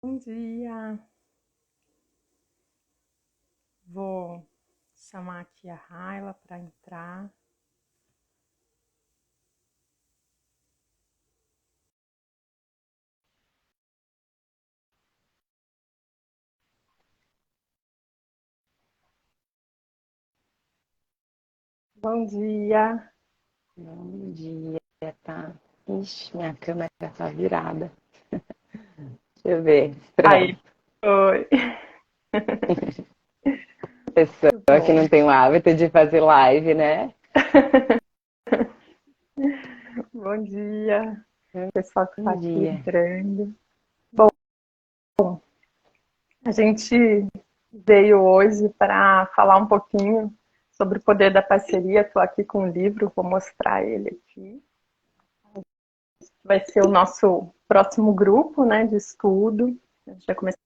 Bom dia. Vou chamar aqui a Raila para entrar. Bom dia. Bom dia, tá? Ixi, minha câmera tá virada. Deixa eu ver. Aí, Pronto. oi. Pessoa Muito que bom. não tem o hábito de fazer live, né? Bom dia, pessoal que está Bom aqui dia. entrando. Bom, a gente veio hoje para falar um pouquinho sobre o poder da parceria. Estou aqui com um livro, vou mostrar ele aqui. Vai ser o nosso próximo grupo, né, de estudo. A gente vai começar.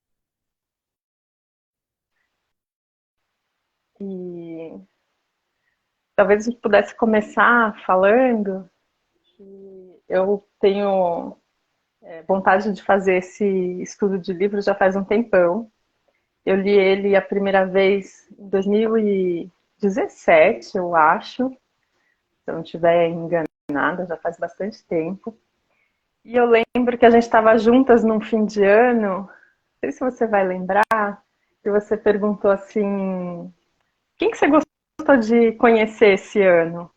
E talvez a gente pudesse começar falando que eu tenho vontade de fazer esse estudo de livro já faz um tempão. Eu li ele a primeira vez em 2017, eu acho, se eu não estiver enganada, já faz bastante tempo. E eu lembro que a gente estava juntas num fim de ano, não sei se você vai lembrar, que você perguntou assim, quem que você gostou de conhecer esse ano?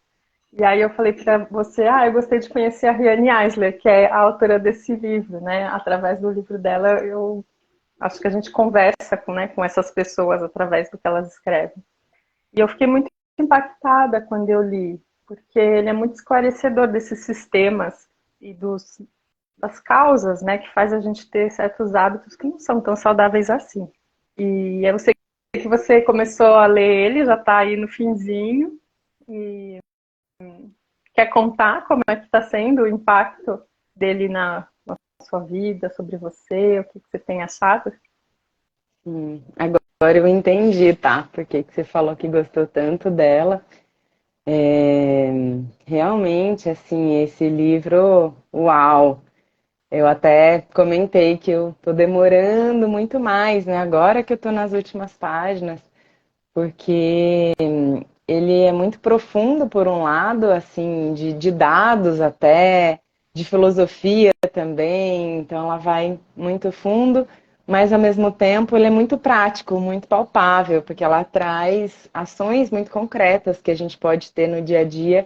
E aí eu falei para você, eu gostei de conhecer a Riane Eisler, que é a autora desse livro, né? Através do livro dela, eu acho que a gente conversa com essas pessoas através do que elas escrevem. E eu fiquei muito impactada quando eu li, porque ele é muito esclarecedor desses sistemas e das causas, né, que faz a gente ter certos hábitos que não são tão saudáveis assim. E eu sei que você começou a ler ele, já está aí no finzinho, e quer contar como é que está sendo o impacto dele na sua vida, sobre você, o que você tem achado? Agora eu entendi, tá? Por que que você falou que gostou tanto dela. É, realmente, assim, esse livro, uau! Eu até comentei que eu tô demorando muito mais, né? Agora que eu tô nas últimas páginas, porque ele é muito profundo, por um lado, assim, de dados até, de filosofia também, então ela vai muito fundo, mas ao mesmo tempo ele é muito prático, muito palpável, porque ela traz ações muito concretas que a gente pode ter no dia a dia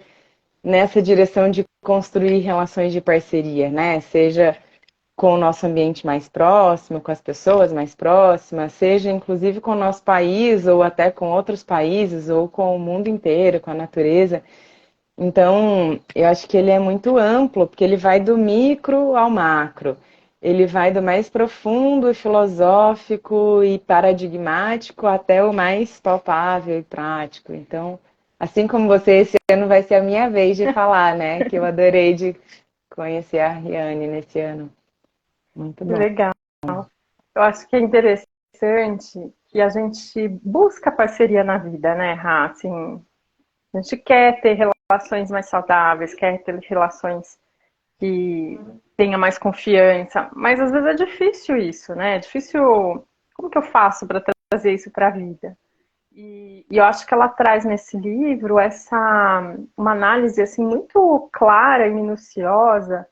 nessa direção de construir relações de parceria, né? Seja com o nosso ambiente mais próximo, com as pessoas mais próximas, seja inclusive com o nosso país, ou até com outros países, ou com o mundo inteiro, com a natureza. Então, eu acho que ele é muito amplo, porque ele vai do micro ao macro. Ele vai do mais profundo, filosófico e paradigmático até o mais palpável e prático. Então, assim como você, esse ano vai ser a minha vez de falar, né? Que eu adorei de conhecer a Riane nesse ano. Muito Que bom. legal. Eu acho que é interessante que a gente busca parceria na vida, né, Rá? Assim, a gente quer ter relações mais saudáveis, quer ter relações que tenha mais confiança, mas às vezes é difícil isso, né? É difícil. Como que eu faço para trazer isso para a vida? E eu acho que ela traz nesse livro uma análise assim muito clara e minuciosa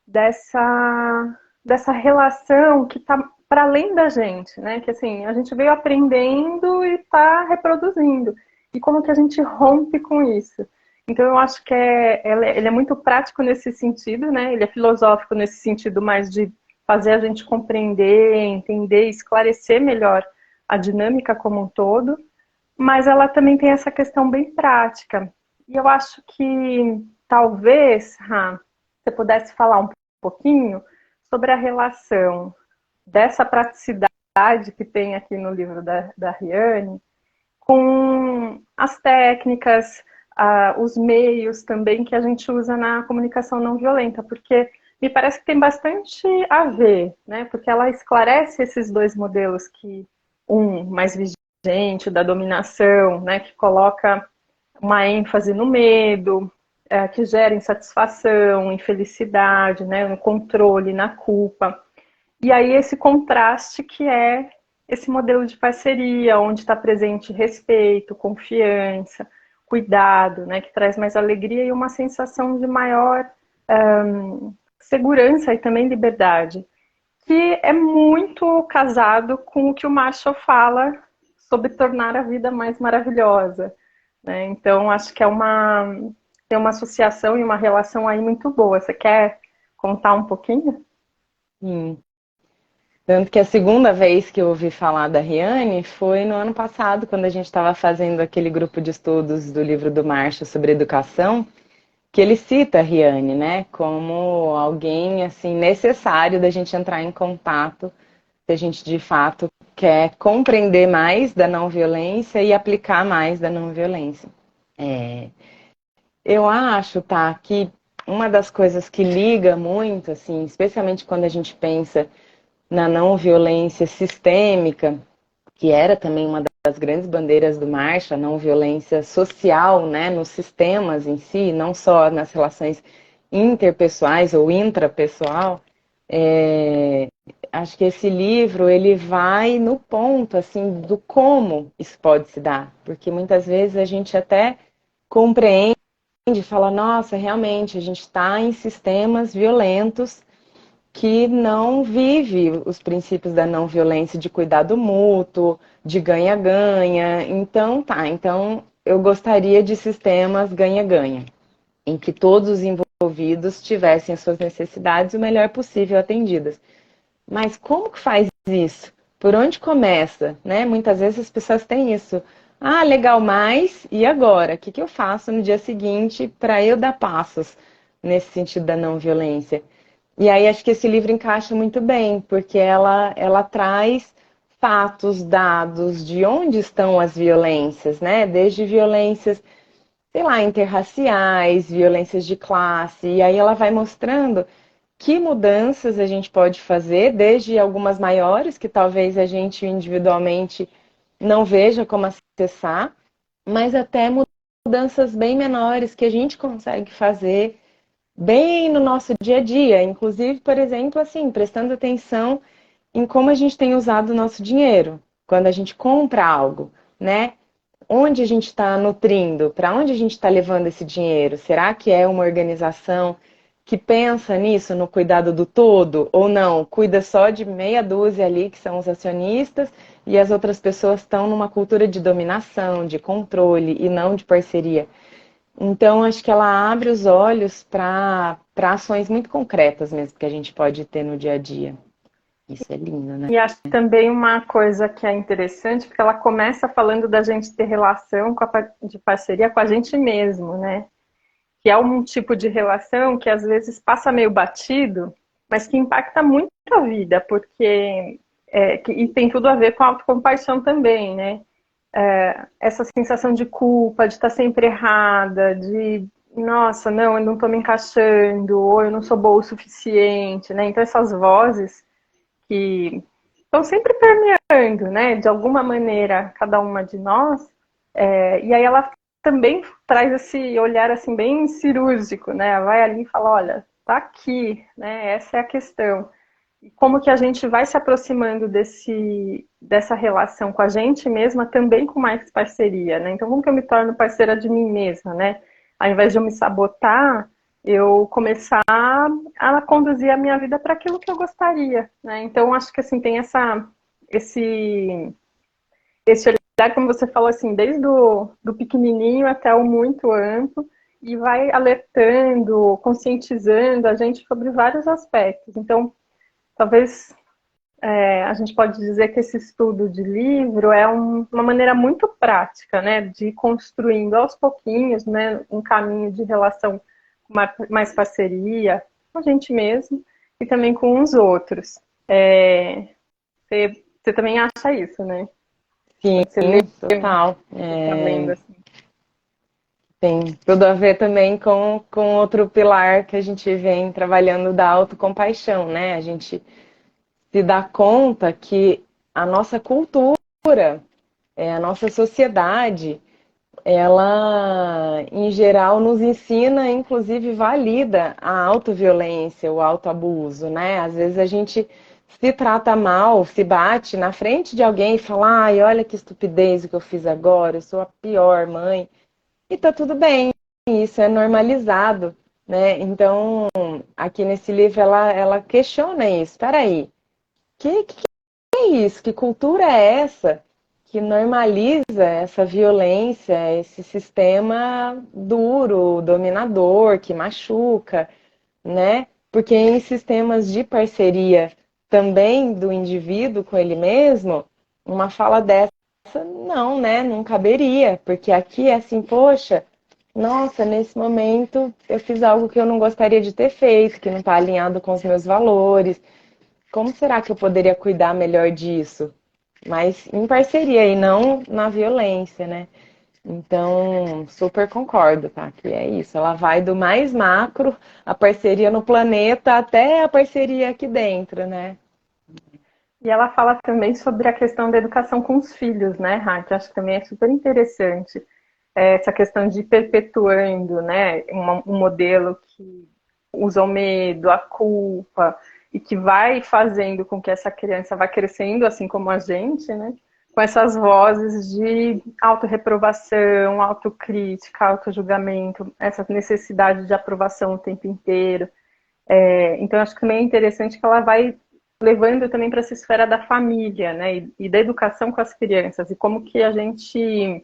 dessa relação que está para além da gente, né? Que assim, a gente veio aprendendo e está reproduzindo. E como que a gente rompe com isso? Então eu acho que ele é muito prático nesse sentido, né? Ele é filosófico nesse sentido mais de fazer a gente compreender, entender, esclarecer melhor a dinâmica como um todo, mas ela também tem essa questão bem prática. E eu acho que talvez, você pudesse falar um pouquinho sobre a relação dessa praticidade que tem aqui no livro da Riane com as técnicas, os meios também que a gente usa na comunicação não violenta, porque me parece que tem bastante a ver, né? Porque ela esclarece esses dois modelos que um mais vigente da dominação, né? Que coloca uma ênfase no medo, que gera insatisfação, infelicidade, né? No controle, na culpa. E aí esse contraste que é esse modelo de parceria, onde está presente respeito, confiança, cuidado, né, que traz mais alegria e uma sensação de maior segurança e também liberdade, que é muito casado com o que o Marshall fala sobre tornar a vida mais maravilhosa, né? Então, acho que tem uma associação e uma relação aí muito boa. Você quer contar um pouquinho? Sim. Tanto que a segunda vez que eu ouvi falar da Riane foi no ano passado, quando a gente estava fazendo aquele grupo de estudos do livro do Marshall sobre educação, que ele cita a Riane, né, como alguém assim necessário da gente entrar em contato, se a gente de fato quer compreender mais da não violência e aplicar mais da não violência. Eu acho, tá, que uma das coisas que liga muito, assim, especialmente quando a gente pensa na não violência sistêmica, que era também uma das grandes bandeiras do Marshall, a não violência social, né, nos sistemas em si, não só nas relações interpessoais ou intrapessoal. Acho que esse livro ele vai no ponto assim do como isso pode se dar, porque muitas vezes a gente até compreende e fala, nossa, realmente a gente está em sistemas violentos que não vive os princípios da não violência, de cuidado mútuo, de ganha-ganha. Então, tá, então eu gostaria de sistemas ganha-ganha, em que todos os envolvidos tivessem as suas necessidades o melhor possível atendidas. Mas como que faz isso? Por onde começa? Né? Muitas vezes as pessoas têm isso. Ah, legal, mas e agora? O que que eu faço no dia seguinte para eu dar passos nesse sentido da não violência? E aí acho que esse livro encaixa muito bem, porque ela traz fatos, dados de onde estão as violências, né? Desde violências, sei lá, interraciais, violências de classe, e aí ela vai mostrando que mudanças a gente pode fazer, desde algumas maiores, que talvez a gente individualmente não veja como acessar, mas até mudanças bem menores que a gente consegue fazer bem no nosso dia a dia, inclusive, por exemplo, assim, prestando atenção em como a gente tem usado o nosso dinheiro quando a gente compra algo, né? Onde a gente está nutrindo, para onde a gente está levando esse dinheiro? Será que é uma organização que pensa nisso, no cuidado do todo, ou não? Cuida só de meia dúzia ali, que são os acionistas, e as outras pessoas estão numa cultura de dominação, de controle e não de parceria. Então, acho que ela abre os olhos para ações muito concretas mesmo que a gente pode ter no dia a dia. Isso é lindo, né? E acho também uma coisa que é interessante, porque ela começa falando da gente ter relação de parceria com a gente mesmo, né? Que é um tipo de relação que às vezes passa meio batido, mas que impacta muito a vida, porque e tem tudo a ver com a autocompaixão também, né? Essa sensação de culpa, de estar sempre errada, de nossa, não, eu não estou me encaixando, ou eu não sou boa o suficiente, né? Então essas vozes que estão sempre permeando, né? De alguma maneira, cada uma de nós. E aí ela também traz esse olhar assim bem cirúrgico, né? Vai ali e fala, olha, tá aqui, né? Essa é a questão. E como que a gente vai se aproximando dessa relação com a gente mesma também com mais parceria, né? Então, como que eu me torno parceira de mim mesma, né? Ao invés de eu me sabotar, eu começar a conduzir a minha vida para aquilo que eu gostaria, né? Então, acho que assim tem esse esse olhar, como você falou assim, desde do pequenininho até o muito amplo e vai alertando, conscientizando a gente sobre vários aspectos. Então, talvez a gente pode dizer que esse estudo de livro é uma maneira muito prática, né, de ir construindo aos pouquinhos, né, um caminho de relação com mais parceria com a gente mesmo e também com os outros. Você também acha isso, né? Sim, Quando você lê, total. você tá lendo assim. Tem tudo a ver também com outro pilar que a gente vem trabalhando da autocompaixão, né? A gente se dá conta que a nossa cultura, a nossa sociedade, ela, em geral, nos ensina, inclusive valida a autoviolência, o autoabuso, né? Às vezes a gente se trata mal, se bate na frente de alguém e fala, ai, olha que estupidez o que eu fiz agora, eu sou a pior mãe. E tá tudo bem, isso é normalizado, né? Então, aqui nesse livro ela questiona isso. Espera aí, que é isso? Que cultura é essa que normaliza essa violência, esse sistema duro, dominador, que machuca, né? Porque em sistemas de parceria também do indivíduo com ele mesmo, uma fala dessa não, né? Não caberia, porque aqui é assim, poxa, nossa, nesse momento eu fiz algo que eu não gostaria de ter feito, que não está alinhado com os meus valores. Como será que eu poderia cuidar melhor disso? Mas em parceria e não na violência, né? Então, super concordo, tá? Que é isso. Ela vai do mais macro, a parceria no planeta, até a parceria aqui dentro, né? E ela fala também sobre a questão da educação com os filhos, né, Ra? Que eu acho que também é super interessante. Essa questão de ir perpetuando, né, um modelo que usa o medo, a culpa, e que vai fazendo com que essa criança vá crescendo, assim como a gente, né, com essas vozes de autorreprovação, autocrítica, autojulgamento, essa necessidade de aprovação o tempo inteiro. Então, acho que também é interessante que ela vai levando também para essa esfera da família, né, e da educação com as crianças, e como que a gente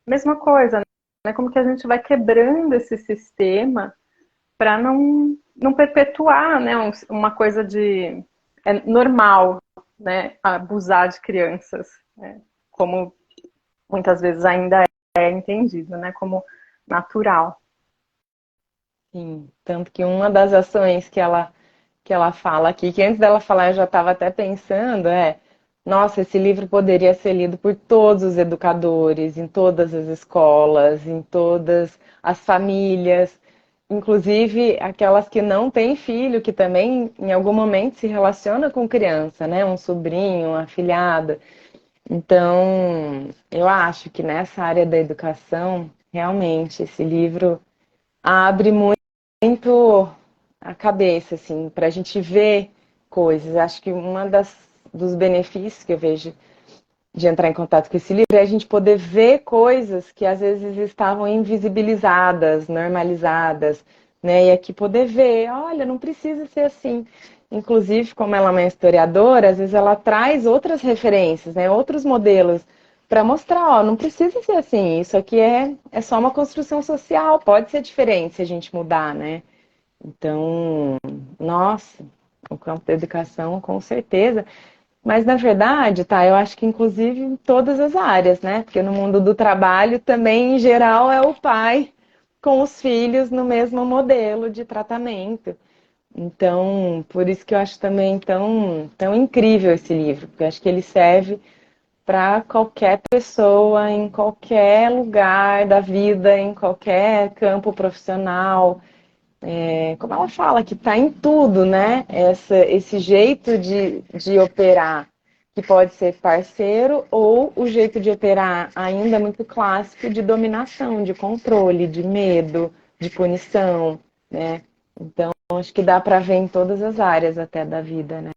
mesma coisa, né? Como que a gente vai quebrando esse sistema para não perpetuar, né? Uma coisa de normal, né? Abusar de crianças, né? Como muitas vezes ainda é entendido, né? Como natural. Sim, tanto que uma das ações que ela fala aqui, que antes dela falar eu já estava até pensando, nossa, esse livro poderia ser lido por todos os educadores, em todas as escolas, em todas as famílias, inclusive aquelas que não têm filho, que também em algum momento se relaciona com criança, né? Um sobrinho, uma afilhada. Então, eu acho que nessa área da educação, realmente, esse livro abre muito a cabeça, assim, para a gente ver coisas. Acho que dos benefícios que eu vejo de entrar em contato com esse livro é a gente poder ver coisas que às vezes estavam invisibilizadas, normalizadas, né? E aqui poder ver, olha, não precisa ser assim. Inclusive, como ela é uma historiadora, às vezes ela traz outras referências, né? Outros modelos para mostrar, ó, não precisa ser assim. Isso aqui é só uma construção social, pode ser diferente se a gente mudar, né? Então, nossa, o campo da educação, com certeza. Mas, na verdade, tá, eu acho que inclusive em todas as áreas, né? Porque no mundo do trabalho também, em geral, é o pai com os filhos no mesmo modelo de tratamento. Então, por isso que eu acho também tão incrível esse livro, porque eu acho que ele serve para qualquer pessoa, em qualquer lugar da vida, em qualquer campo profissional. Como ela fala, que está em tudo, né? Esse jeito de operar, que pode ser parceiro, ou o jeito de operar ainda muito clássico de dominação, de controle, de medo, de punição, né? Então, acho que dá para ver em todas as áreas até da vida, né?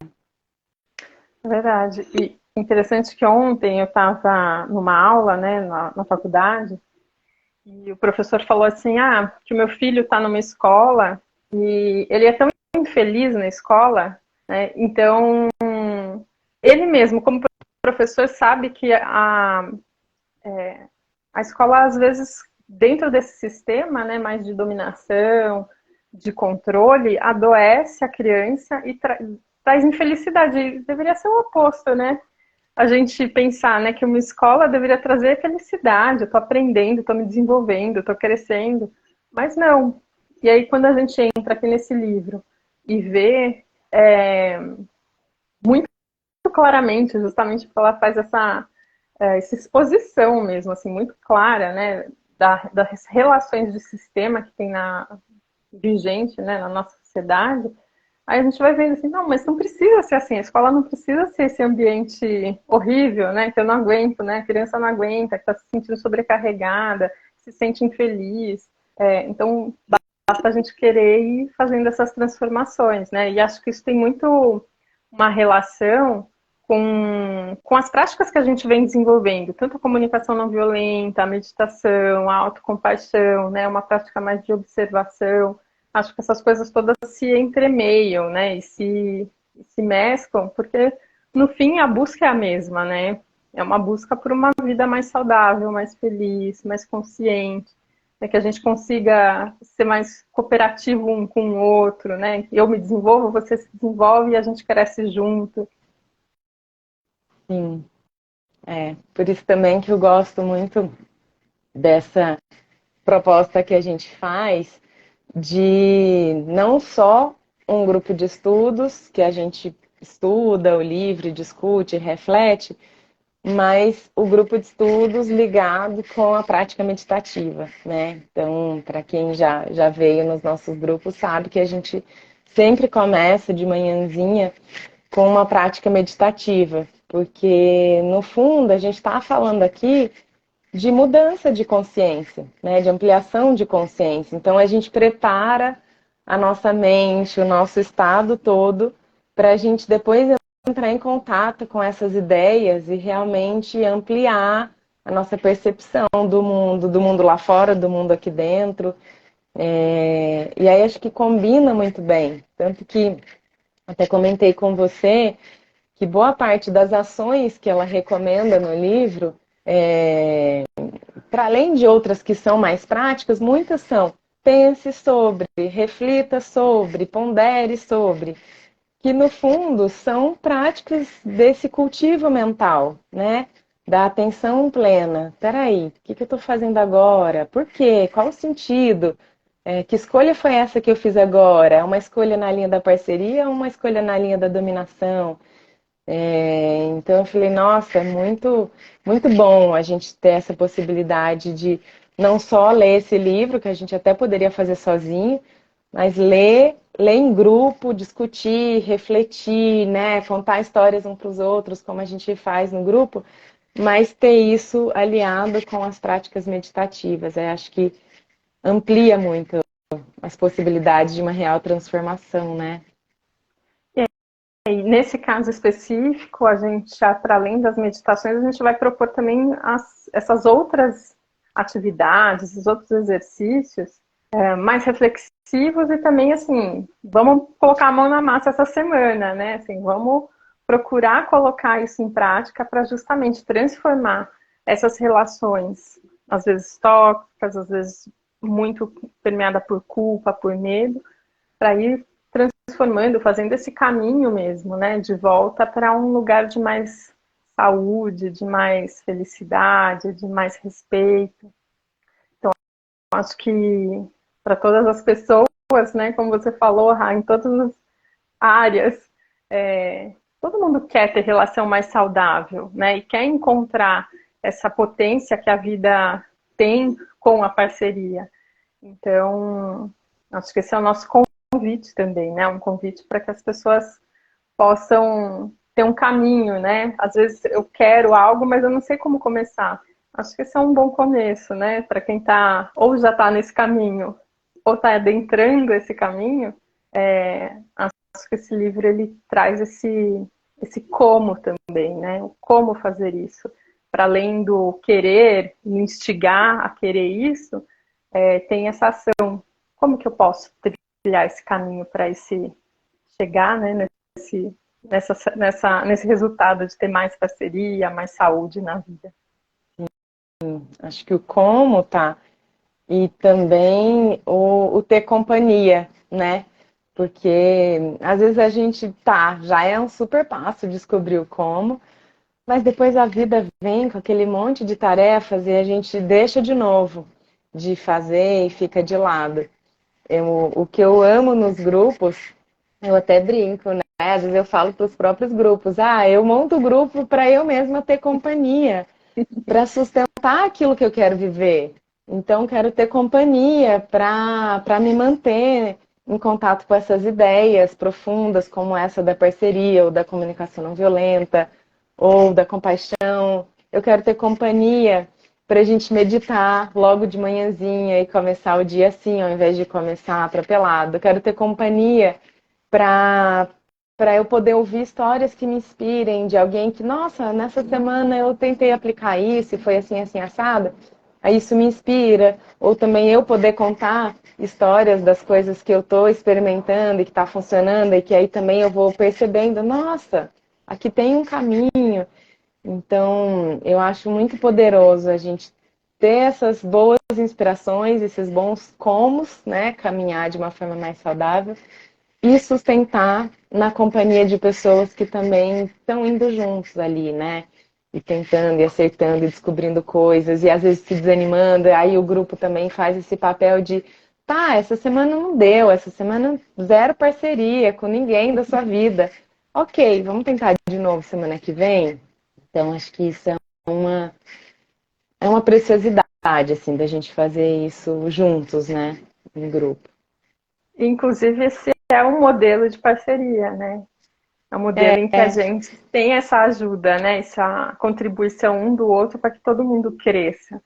É verdade. E interessante que ontem eu estava numa aula, né, na faculdade, e o professor falou assim, que o meu filho está numa escola e ele é tão infeliz na escola, né? Então, ele mesmo, como professor, sabe que a escola, às vezes, dentro desse sistema, né, mais de dominação, de controle, adoece a criança e traz infelicidade. E deveria ser o oposto, né? A gente pensar, né, que uma escola deveria trazer felicidade. Eu estou aprendendo, estou me desenvolvendo, estou crescendo. Mas não. E aí, quando a gente entra aqui nesse livro e vê muito claramente, justamente porque ela faz essa exposição mesmo, assim, muito clara, né, das relações de sistema que tem vigente, né, na nossa sociedade, aí a gente vai vendo assim, não, mas não precisa ser assim, a escola não precisa ser esse ambiente horrível, né, que eu não aguento, né, a criança não aguenta, que está se sentindo sobrecarregada, se sente infeliz. Então, basta a gente querer ir fazendo essas transformações, né? E acho que isso tem muito uma relação com as práticas que a gente vem desenvolvendo, tanto a comunicação não violenta, a meditação, a autocompaixão, né? Uma prática mais de observação. Acho que essas coisas todas se entremeiam, né? E se mesclam, porque no fim a busca é a mesma, né? É uma busca por uma vida mais saudável, mais feliz, mais consciente, né? Que a gente consiga ser mais cooperativo um com o outro, né? Eu me desenvolvo, você se desenvolve e a gente cresce junto. Sim, por isso também que eu gosto muito dessa proposta que a gente faz de não só um grupo de estudos que a gente estuda o livro, discute, reflete, mas o grupo de estudos ligado com a prática meditativa, né? Então, para quem já veio nos nossos grupos, sabe que a gente sempre começa de manhãzinha com uma prática meditativa, porque no fundo a gente está falando aqui de mudança de consciência, né? De ampliação de consciência. Então a gente prepara a nossa mente, o nosso estado todo, para a gente depois entrar em contato com essas ideias e realmente ampliar a nossa percepção do mundo lá fora, do mundo aqui dentro. E aí acho que combina muito bem. Tanto que até comentei com você que boa parte das ações que ela recomenda no livro, para além de outras que são mais práticas, muitas são pense sobre, reflita sobre, pondere sobre, que no fundo são práticas desse cultivo mental, né? Da atenção plena. Peraí, o que eu estou fazendo agora? Por quê? Qual o sentido? Que escolha foi essa que eu fiz agora? É uma escolha na linha da parceria ou uma escolha na linha da dominação? Então eu falei, nossa, é muito, muito bom a gente ter essa possibilidade de não só ler esse livro, que a gente até poderia fazer sozinho, mas ler em grupo, discutir, refletir, né? Contar histórias uns para os outros, como a gente faz no grupo, mas ter isso aliado com as práticas meditativas. Eu acho que amplia muito as possibilidades de uma real transformação, né? E nesse caso específico, a gente, para além das meditações, a gente vai propor também essas outras atividades, esses outros exercícios mais reflexivos e também, assim, vamos colocar a mão na massa essa semana, né? Assim, vamos procurar colocar isso em prática para justamente transformar essas relações, às vezes tóxicas, às vezes muito permeada por culpa, por medo, para ir transformando, fazendo esse caminho mesmo, né, de volta para um lugar de mais saúde, de mais felicidade, de mais respeito. Então, acho que para todas as pessoas, né, como você falou, Rá, em todas as áreas, todo mundo quer ter relação mais saudável, né, e quer encontrar essa potência que a vida tem com a parceria. Então, acho que esse é o nosso convite também, né? Um convite para que as pessoas possam ter um caminho, né? Às vezes eu quero algo, mas eu não sei como começar. Acho que esse é um bom começo, né? Para quem tá ou já está nesse caminho ou está adentrando esse caminho, acho que esse livro ele traz esse como também, né? O como fazer isso. Para além do querer, me instigar a querer isso, tem essa ação. Como que eu posso trilhar esse caminho para esse chegar, né, nesse resultado de ter mais parceria, mais saúde na vida? Acho que o como tá. E também o ter companhia, né? Porque às vezes a gente já é um super passo descobrir o como, mas depois a vida vem com aquele monte de tarefas e a gente deixa de novo de fazer e fica de lado. O que eu amo nos grupos, eu até brinco, né? Às vezes eu falo para os próprios grupos, eu monto o grupo para eu mesma ter companhia, para sustentar aquilo que eu quero viver. Então, quero ter companhia para me manter em contato com essas ideias profundas, como essa da parceria, ou da comunicação não violenta, ou da compaixão. Eu quero ter companhia para a gente meditar logo de manhãzinha e começar o dia assim, ao invés de começar atropelado. Eu quero ter companhia para eu poder ouvir histórias que me inspirem de alguém que, nossa, nessa semana eu tentei aplicar isso e foi assim, assim, assado. Aí isso me inspira. Ou também eu poder contar histórias das coisas que eu estou experimentando e que está funcionando e que aí também eu vou percebendo, nossa, aqui tem um caminho. Então, eu acho muito poderoso a gente ter essas boas inspirações, esses bons comos, né? Caminhar de uma forma mais saudável e sustentar na companhia de pessoas que também estão indo juntos ali, né? E tentando, e acertando, e descobrindo coisas, e às vezes se desanimando. Aí o grupo também faz esse papel de, tá, essa semana não deu, essa semana zero parceria com ninguém da sua vida. Ok, vamos tentar de novo semana que vem? Então, acho que isso é uma preciosidade, assim, da gente fazer isso juntos, né? Em grupo. Inclusive, esse é um modelo de parceria, né? É um modelo em que a É, gente tem essa ajuda, né? Essa contribuição um do outro para que todo mundo cresça.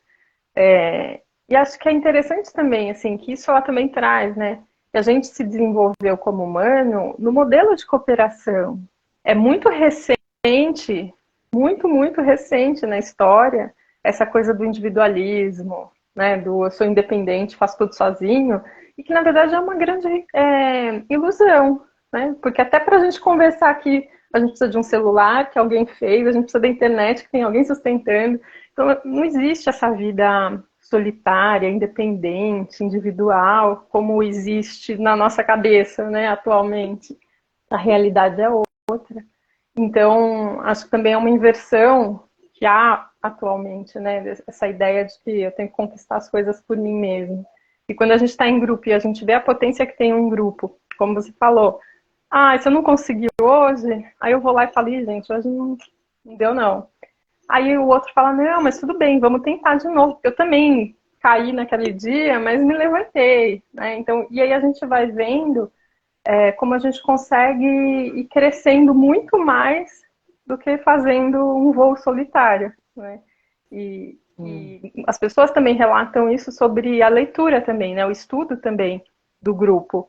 E acho que é interessante também, assim, que isso ela também traz, né? Que a gente se desenvolveu como humano no modelo de cooperação. É muito recente, muito recente na história, essa coisa do individualismo, né? Do eu sou independente, faço tudo sozinho, e que na verdade é uma grande ilusão, né? Porque até para a gente conversar aqui, a gente precisa de um celular que alguém fez, a gente precisa da internet que tem alguém sustentando. Então, não existe essa vida solitária, independente, individual, como existe na nossa cabeça, né, atualmente. A realidade é outra. Então, acho que também é uma inversão que há atualmente, né, essa ideia de que eu tenho que conquistar as coisas por mim mesmo. E quando a gente está em grupo e a gente vê a potência que tem um grupo, como você falou, se eu não consegui hoje, aí eu vou lá e falo, gente, hoje não deu não. Aí o outro fala, não, mas tudo bem, vamos tentar de novo. Eu também caí naquele dia, mas me levantei, né? Então, e aí a gente vai vendo como a gente consegue ir crescendo muito mais do que fazendo um voo solitário, né? E as pessoas também relatam isso sobre a leitura também, né? O estudo também do grupo.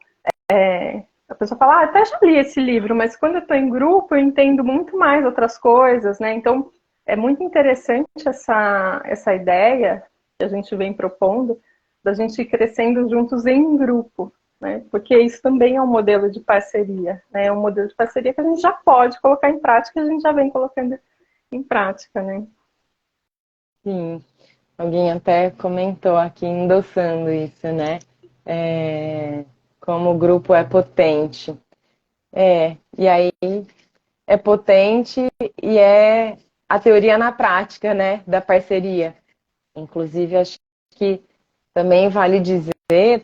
A pessoa fala, até já li esse livro, mas quando eu estou em grupo eu entendo muito mais outras coisas, né? Então, é muito interessante essa ideia que a gente vem propondo, da gente ir crescendo juntos em grupo, né? Porque isso também é um modelo de parceria, né? É um modelo de parceria que a gente já pode colocar em prática, a gente já vem colocando em prática, né? sim. Alguém até comentou aqui, endossando isso, né? Como o grupo é potente. E aí é potente e é a teoria na prática, né? Da parceria. Inclusive, acho que também vale dizer,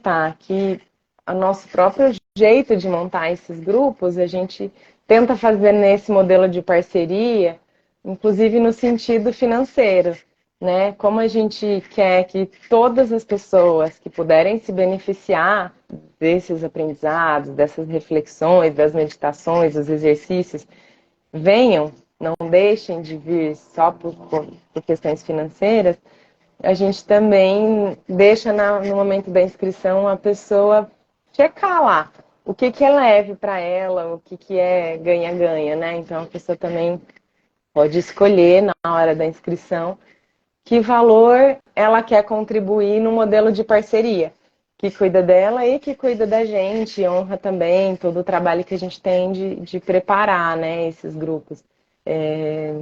tá, que o nosso próprio jeito de montar esses grupos, a gente tenta fazer nesse modelo de parceria, inclusive no sentido financeiro, né? Como a gente quer que todas as pessoas que puderem se beneficiar desses aprendizados, dessas reflexões, das meditações, dos exercícios, venham, não deixem de vir só por questões financeiras, a gente também deixa no momento da inscrição a pessoa checar lá o que é leve para ela, o que é ganha-ganha, né? Então a pessoa também pode escolher na hora da inscrição que valor ela quer contribuir no modelo de parceria, que cuida dela e que cuida da gente, honra também todo o trabalho que a gente tem de preparar, né, esses grupos.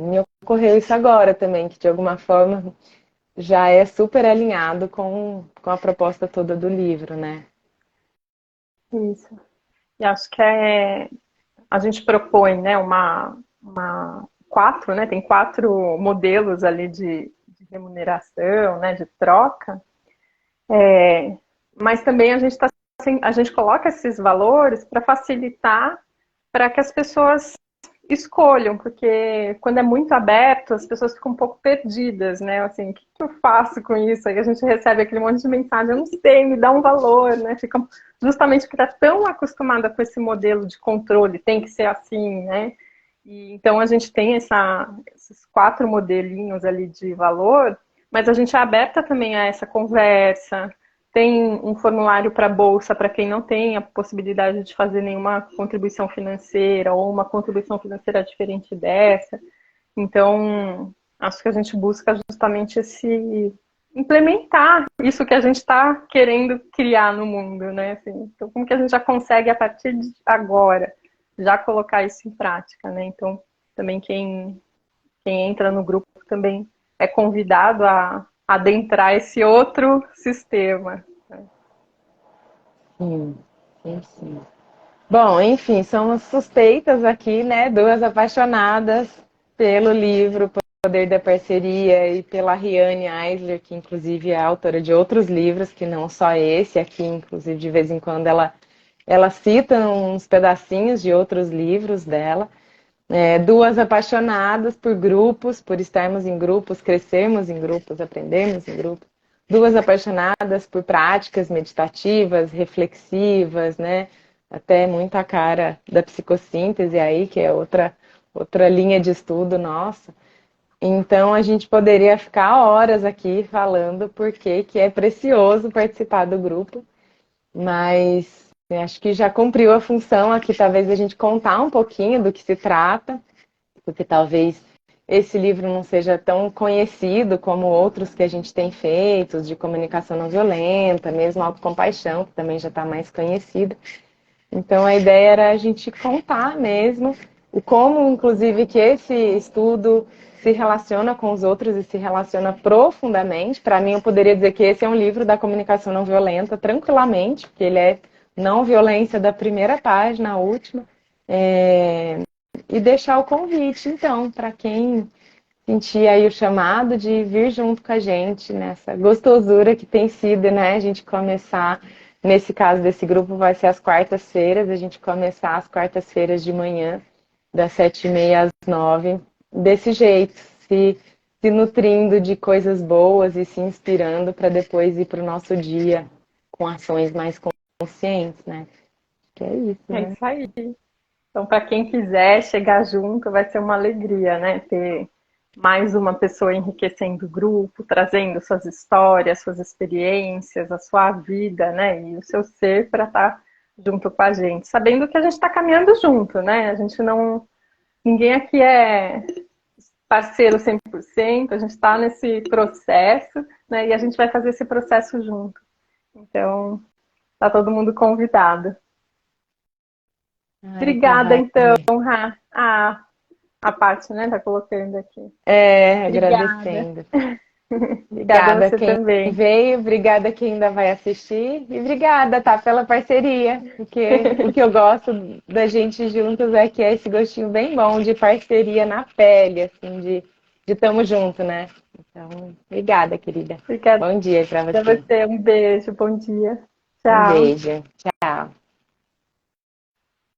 Me ocorreu isso agora também, que de alguma forma já é super alinhado com a proposta toda do livro, né? Isso. E acho que a gente propõe, né, quatro, né, tem quatro modelos ali de remuneração, né, de troca, mas também a gente coloca esses valores para facilitar para que as pessoas escolham, porque quando é muito aberto, as pessoas ficam um pouco perdidas, né? Assim, o que eu faço com isso? Aí a gente recebe aquele monte de mensagem, eu não sei, me dá um valor, né? Ficam justamente porque está tão acostumada com esse modelo de controle, tem que ser assim, né? E, então a gente tem esses quatro modelinhos ali de valor, mas a gente é aberta também a essa conversa. Tem um formulário para bolsa para quem não tem a possibilidade de fazer nenhuma contribuição financeira ou uma contribuição financeira diferente dessa. Então, acho que a gente busca justamente esse implementar isso que a gente está querendo criar no mundo, né? Assim, então, como que a gente já consegue, a partir de agora, já colocar isso em prática, né? Então, também quem entra no grupo também é convidado a adentrar esse outro sistema. Sim, sim, sim. Bom, enfim, somos suspeitas aqui, né? Duas apaixonadas pelo livro Poder da Parceria e pela Riane Eisler, que inclusive é autora de outros livros, que não só esse aqui, inclusive de vez em quando ela cita uns pedacinhos de outros livros dela. Duas apaixonadas por grupos, por estarmos em grupos, crescermos em grupos, aprendermos em grupos. Duas apaixonadas por práticas meditativas, reflexivas, né? Até muita cara da psicossíntese aí, que é outra linha de estudo nossa. Então a gente poderia ficar horas aqui falando porque que é precioso participar do grupo, mas acho que já cumpriu a função aqui, talvez a gente contar um pouquinho do que se trata, porque talvez esse livro não seja tão conhecido como outros que a gente tem feito, de comunicação não violenta, mesmo autocompaixão, que também já está mais conhecido. Então a ideia era a gente contar mesmo o como, inclusive, que esse estudo se relaciona com os outros e se relaciona profundamente. Para mim, eu poderia dizer que esse é um livro da comunicação não violenta, tranquilamente, porque ele é não violência da primeira página à última. E deixar o convite, então, para quem sentir aí o chamado de vir junto com a gente nessa gostosura que tem sido, né? A gente começar, nesse caso desse grupo, vai ser às quartas-feiras, a gente começar às quartas-feiras de manhã, das 7h30 às 9h, desse jeito, se nutrindo de coisas boas e se inspirando para depois ir para o nosso dia com ações mais conscientes, né? Que é isso, É né? isso aí. Então, para quem quiser chegar junto, vai ser uma alegria, né? Ter mais uma pessoa enriquecendo o grupo, trazendo suas histórias, suas experiências, a sua vida, né? E o seu ser para estar junto com a gente, sabendo que a gente está caminhando junto, né? A gente não. Ninguém aqui é parceiro 100%, a gente está nesse processo, né? E a gente vai fazer esse processo junto. Então, tá todo mundo convidado. Ai, que Obrigada, então, vai. Rá. A parte, né? Tá colocando aqui. Obrigada. Agradecendo. Obrigada a Obrigada a você quem também. veio, obrigada a quem ainda vai assistir e obrigada, tá, pela parceria, porque o que eu gosto da gente juntos é que é esse gostinho bem bom de parceria na pele, assim, de tamo junto, né? Então, obrigada, querida. Obrigada Bom dia para a você. você. Um beijo. Bom dia. Um Tchau. beijo.